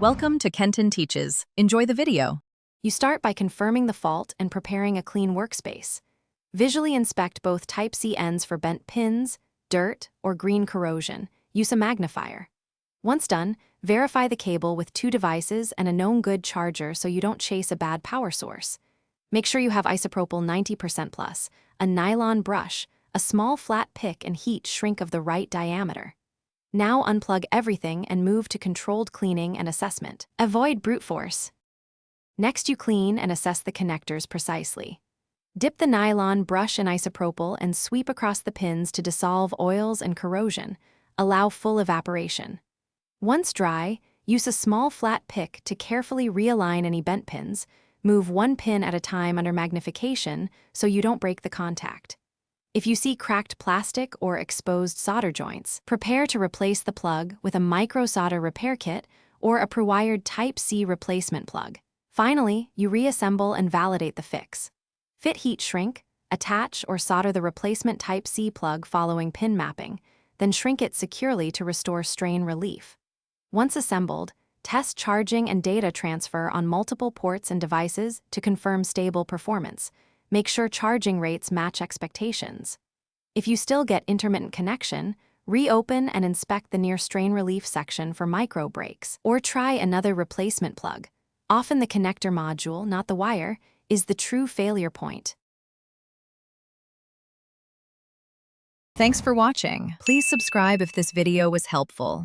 Welcome to Kenton Teaches. Enjoy the video. You start by confirming the fault and preparing a clean workspace. Visually inspect both Type-C ends for bent pins, dirt, or green corrosion. Use a magnifier. Once done, verify the cable with 2 devices and a known good charger so you don't chase a bad power source. Make sure you have isopropyl 90% plus, a nylon brush, a small flat pick and heat shrink of the right diameter. Now unplug everything and move to controlled cleaning and assessment. Avoid brute force. Next, you clean and assess the connectors precisely. Dip the nylon brush in isopropyl and sweep across the pins to dissolve oils and corrosion. Allow full evaporation. Once dry, use a small flat pick to carefully realign any bent pins. Move 1 pin at a time under magnification so you don't break the contact. If you see cracked plastic or exposed solder joints, prepare to replace the plug with a micro solder repair kit or a pre-wired Type-C replacement plug. Finally, you reassemble and validate the fix. Fit heat shrink, attach or solder the replacement Type-C plug following pin mapping, then shrink it securely to restore strain relief. Once assembled, test charging and data transfer on multiple ports and devices to confirm stable performance. Make sure charging rates match expectations. If you still get intermittent connection, reopen and inspect the near strain relief section for micro breaks, or try another replacement plug. Often the connector module, not the wire, is the true failure point. Thanks for watching. Please subscribe if this video was helpful.